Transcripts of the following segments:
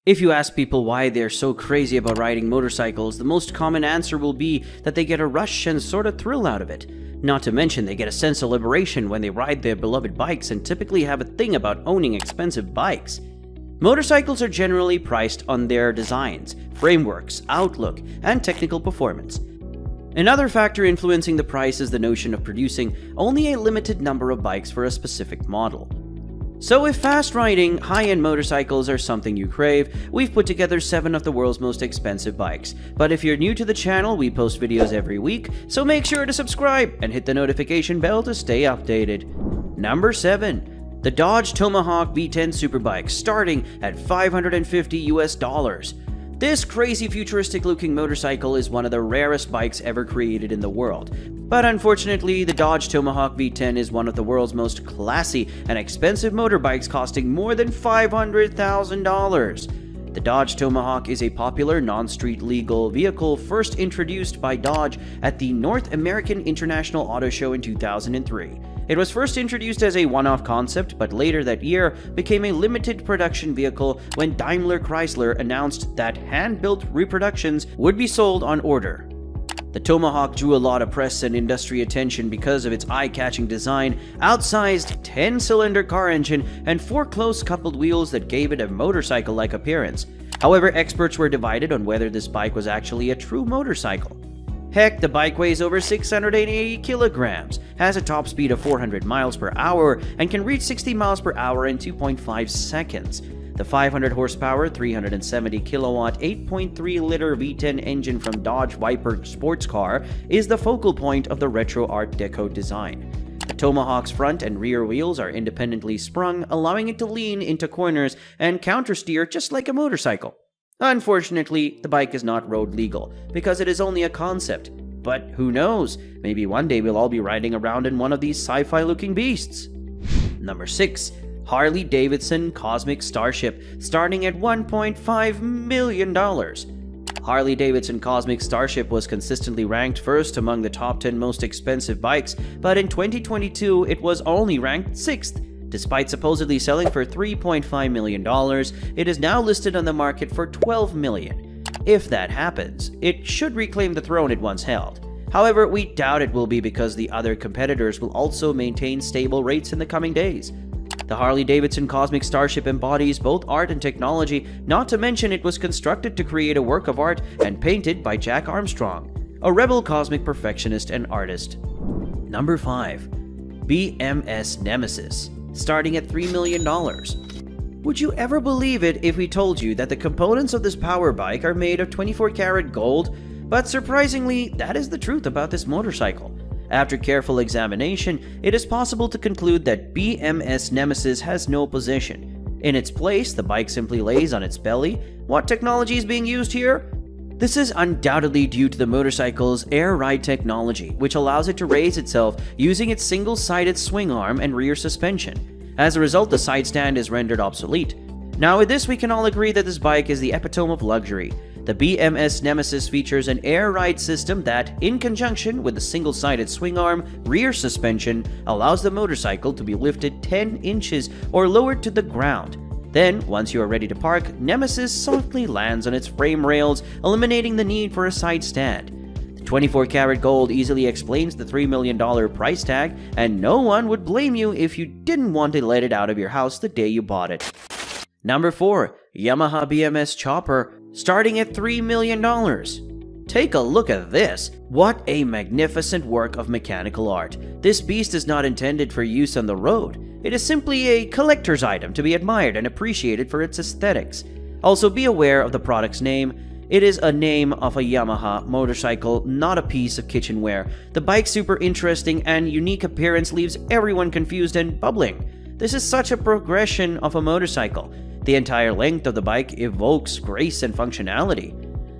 If you ask people why they're so crazy about riding motorcycles, the most common answer will be that they get a rush and sort of thrill out of it. Not to mention they get a sense of liberation when they ride their beloved bikes and typically have a thing about owning expensive bikes. Motorcycles are generally priced on their designs, frameworks, outlook, and technical performance. Another factor influencing the price is the notion of producing only a limited number of bikes for a specific model. So if fast riding, high-end motorcycles are something you crave, we've put together 7 of the world's most expensive bikes. But if you're new to the channel, we post videos every week, so make sure to subscribe and hit the notification bell to stay updated. Number 7. The Dodge Tomahawk V10 Superbike, starting at $550 US. This crazy futuristic-looking motorcycle is one of the rarest bikes ever created in the world. But unfortunately, the Dodge Tomahawk V10 is one of the world's most classy and expensive motorbikes, costing more than $500,000. The Dodge Tomahawk is a popular non-street legal vehicle first introduced by Dodge at the North American International Auto Show in 2003. It was first introduced as a one-off concept, but later that year became a limited production vehicle when Daimler Chrysler announced that hand-built reproductions would be sold on order. The Tomahawk drew a lot of press and industry attention because of its eye-catching design, outsized 10-cylinder car engine, and 4 close-coupled wheels that gave it a motorcycle-like appearance. However, experts were divided on whether this bike was actually a true motorcycle. Heck, the bike weighs over 680 kilograms, has a top speed of 400 miles per hour, and can reach 60 miles per hour in 2.5 seconds. The 500 horsepower, 370 kilowatt, 8.3-liter V10 engine from Dodge Viper sports car is the focal point of the retro Art Deco design. The Tomahawk's front and rear wheels are independently sprung, allowing it to lean into corners and countersteer just like a motorcycle. Unfortunately, the bike is not road legal, because it is only a concept. But who knows, maybe one day we'll all be riding around in one of these sci-fi looking beasts. Number 6. Harley Davidson Cosmic Starship, starting at $1.5 million. Harley Davidson Cosmic Starship was consistently ranked first among the top 10 most expensive bikes, but in 2022 it was only ranked 6th. Despite supposedly selling for $3.5 million, it is now listed on the market for $12 million. If that happens, it should reclaim the throne it once held. However, we doubt it will be because the other competitors will also maintain stable rates in the coming days. The Harley-Davidson Cosmic Starship embodies both art and technology, not to mention it was constructed to create a work of art and painted by Jack Armstrong, a rebel cosmic perfectionist and artist. Number 5. BMS Nemesis, starting at $3 million. Would you ever believe it if we told you that the components of this power bike are made of 24-karat gold? But surprisingly, that is the truth about this motorcycle. After careful examination, it is possible to conclude that BMS Nemesis has no position. In its place, the bike simply lays on its belly. What technology is being used here? This is undoubtedly due to the motorcycle's air ride technology, which allows it to raise itself using its single-sided swing arm and rear suspension. As a result, the side stand is rendered obsolete. Now with this, we can all agree that this bike is the epitome of luxury. The BMS Nemesis features an air ride system that, in conjunction with the single-sided swing arm rear suspension, allows the motorcycle to be lifted 10 inches or lowered to the ground. Then, once you are ready to park, Nemesis softly lands on its frame rails, eliminating the need for a side stand. The 24-karat gold easily explains the $3 million price tag, and no one would blame you if you didn't want to let it out of your house the day you bought it. Number 4. Yamaha BMS Chopper, starting at $3 million. Take a look at this. What a magnificent work of mechanical art. This beast is not intended for use on the road. It is simply a collector's item to be admired and appreciated for its aesthetics. Also, be aware of the product's name. It is a name of a Yamaha motorcycle, not a piece of kitchenware. The bike's super interesting and unique appearance leaves everyone confused and bubbling. This is such a progression of a motorcycle. The entire length of the bike evokes grace and functionality.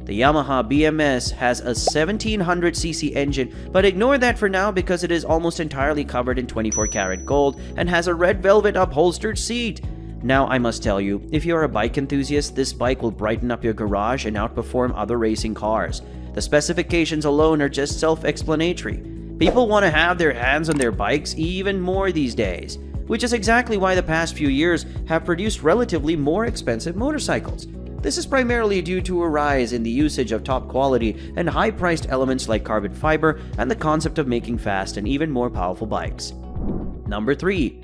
The Yamaha BMS has a 1700cc engine, but ignore that for now because it is almost entirely covered in 24-karat gold and has a red velvet upholstered seat. Now I must tell you, if you're a bike enthusiast, this bike will brighten up your garage and outperform other racing cars. The specifications alone are just self-explanatory. People want to have their hands on their bikes even more these days, which is exactly why the past few years have produced relatively more expensive motorcycles. This is primarily due to a rise in the usage of top-quality and high-priced elements like carbon fiber and the concept of making fast and even more powerful bikes. Number 3.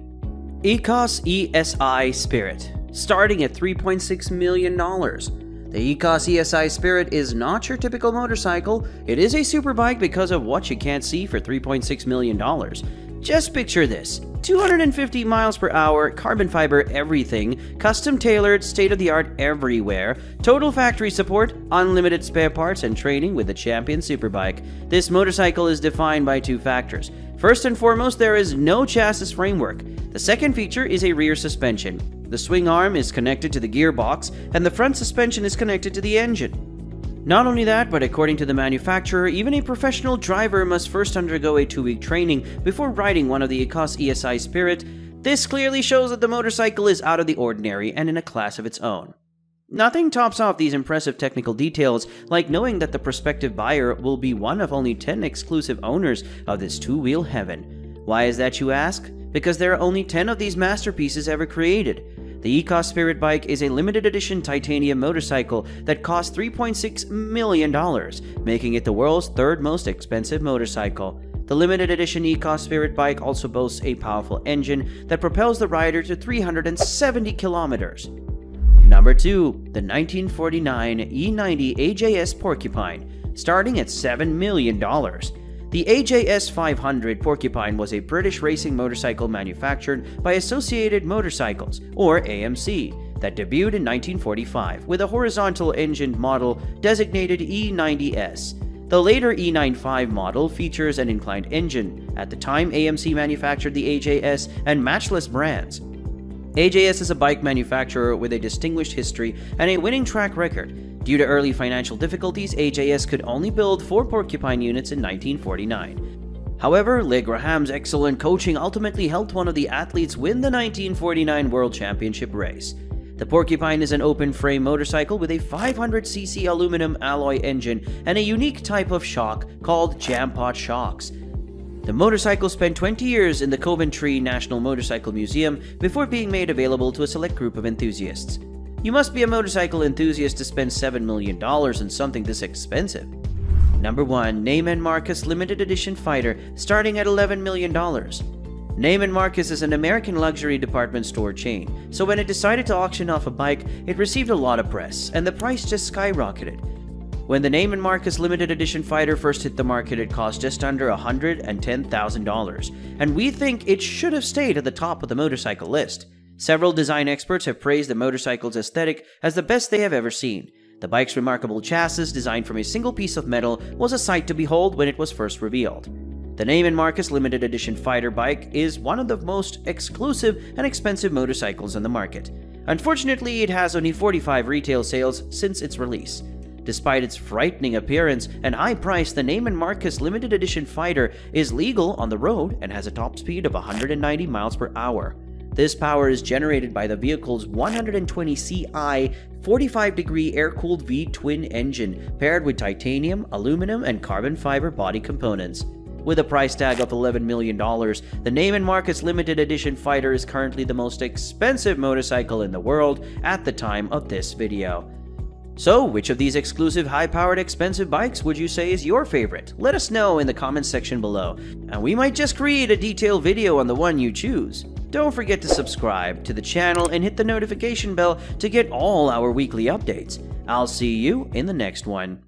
ECOS ESI Spirit, starting at $3.6 million. The ECOS ESI Spirit is not your typical motorcycle. It is a superbike because of what you can't see for $3.6 million. Just picture this: 250 miles per hour, carbon fiber everything, custom tailored, state-of-the-art everywhere, total factory support, unlimited spare parts, and training with the champion superbike. This motorcycle is defined by two factors. First and foremost, there is no chassis framework. The second feature is a rear suspension. The swing arm is connected to the gearbox, and the front suspension is connected to the engine. Not only that, but according to the manufacturer, even a professional driver must first undergo a 2-week training before riding one of the ECOS ESI Spirit. This clearly shows that the motorcycle is out of the ordinary and in a class of its own. Nothing tops off these impressive technical details like knowing that the prospective buyer will be one of only 10 exclusive owners of this two-wheel heaven. Why is that, you ask? Because there are only 10 of these masterpieces ever created. The ECOS Spirit bike is a limited edition titanium motorcycle that costs $3.6 million, making it the world's third most expensive motorcycle. The limited edition ECOS Spirit bike also boasts a powerful engine that propels the rider to 370 kilometers. Number 2. The 1949 E90 AJS Porcupine, starting at $7 million. The AJS 500 Porcupine was a British racing motorcycle manufactured by Associated Motorcycles, or AMC, that debuted in 1945 with a horizontal-engined model designated E90S. The later E95 model features an inclined engine. At the time, AMC manufactured the AJS and Matchless brands. AJS is a bike manufacturer with a distinguished history and a winning track record. Due to early financial difficulties, AJS could only build 4 Porcupine units in 1949. However, Leigh Graham's excellent coaching ultimately helped one of the athletes win the 1949 World Championship race. The Porcupine is an open-frame motorcycle with a 500cc aluminum alloy engine and a unique type of shock called jam pot shocks. The motorcycle spent 20 years in the Coventry National Motorcycle Museum before being made available to a select group of enthusiasts. You must be a motorcycle enthusiast to spend $7 million on something this expensive. Number 1. Neiman Marcus Limited Edition Fighter, starting at $11 million. Neiman Marcus is an American luxury department store chain, so when it decided to auction off a bike, it received a lot of press, and the price just skyrocketed. When the Neiman Marcus Limited Edition Fighter first hit the market, it cost just under $110,000, and we think it should have stayed at the top of the motorcycle list. Several design experts have praised the motorcycle's aesthetic as the best they have ever seen. The bike's remarkable chassis, designed from a single piece of metal, was a sight to behold when it was first revealed. The Neiman Marcus Limited Edition Fighter bike is one of the most exclusive and expensive motorcycles on the market. Unfortunately, it has only 45 retail sales since its release. Despite its frightening appearance and high price, the Neiman Marcus Limited Edition Fighter is legal on the road and has a top speed of 190 miles per hour. This power is generated by the vehicle's 120 Ci 45-degree air-cooled V-twin engine paired with titanium, aluminum, and carbon fiber body components. With a price tag of $11 million, the Neiman Marcus Limited Edition Fighter is currently the most expensive motorcycle in the world at the time of this video. So, which of these exclusive high-powered expensive bikes would you say is your favorite? Let us know in the comments section below, and we might just create a detailed video on the one you choose. Don't forget to subscribe to the channel and hit the notification bell to get all our weekly updates. I'll see you in the next one.